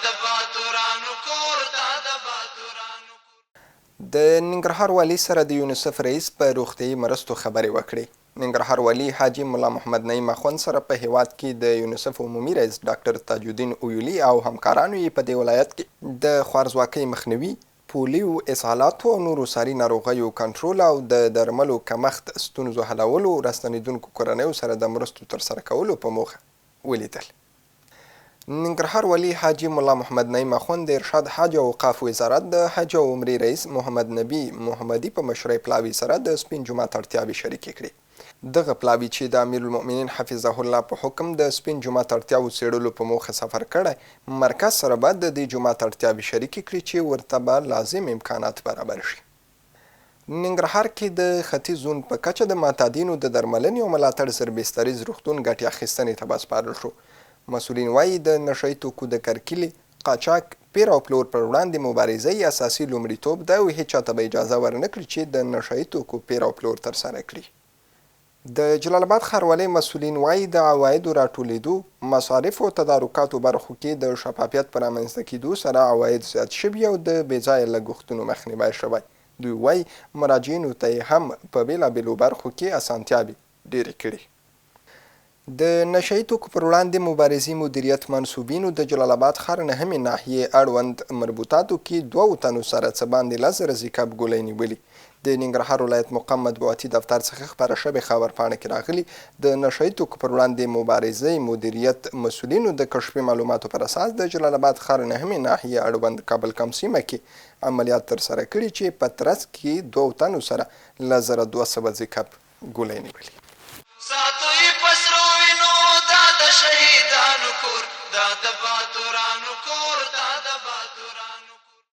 د باتورانو کور دا د باتورانو کور. د ننګرهار والي سره د یونیسف رئیس په روغتیایي مرستو خبرې وکړې. ننګرهار والي حاجي ملا محمد نعیم اخوند سره په هیواد کې د یونیسف عمومي رئیس ډاکټر تاج الدین اویلي او همکارانو یې په دې ولایت کې د خوارځواکۍ مخنیوي، پولیو، اسهالاتو او نورو ساري ناروغیو کنټرول او د درملو کمښت ستونزو حلولو، راستنېدونکو کورنیو سره د مرستو ترسره کولو په موخه ولیدل. ننګرهار والي حاجي ملا محمد نعیم اخوند د ارشاد حج او اوقاف وزارت د حج او عمرې رئیس محمد نبی محمدي په مشرۍ پلاوي سره د سپین جومات اړتیاوې شریکې کړې. دغه پلاوي چې د امیرالمؤمنین حفظه الله په حکم د سپین جومات اړتیاوو څېړلو په موخه سفر کړی، مرکز سره به د دې جومات اړتیاوې شریکې کړي چې ورته به لازم امکانات برابر شي. ننګرهار کې د ختیځ زون په کچه د معتادینو د درملنې او ملاتړ سربستریز روغتون ګټې اخیستنې ته بسپارل شو. مسؤلین وایي د نشه یي توکو د کرکیلې، قاچاق، پیر او پلور پر وړاندې مبارزې اساسي لومړیتوب دی او هیڅ چاته به اجازه ورنه کړي چې د نشه یي توکو پیر او پلور ترسره کړي. د جلال آباد ښاروالۍ مسؤلین وایي د عوایدو راټولیدو، مصارفو او تدارکاتو برخو کې د شفافیت په رامنځته کېدو سره عواید زیات شوي او د بېځایه لګښتونو مخنیوی شوی. دوی وایي مراجعینو ته یې هم په بېلابېلو برخو کې اسانتیاوې ډېرې کړي. د نشه یي توکو پر وړاندې مبارزې مدیریت منصوبینو د جلال آباد ښار نهمې ناحیې اړوند مربوطاتو کې 2 تنو سره څه باندې 10,000 زیکاب ګولۍ نیولي. د ننګرهار ولایت مقام مطبوعاتي دفتر څخه خپره شوې خبرپاڼه کې راغلي د نشه یي توکو پر وړاندې مبارزې مدیریت مسؤلینو د کشفي معلوماتو پر اساس د جلال آباد ښار نهمې ناحیې اړوند کابل کم سیمه کې عملیات ترسره کړي چې په ترڅ کې 2 تنو سره 1200 زیکاب ګولۍ نیولي. ساتوی پسرو وینو دا د شهیدانو کور دا د باتورانو کور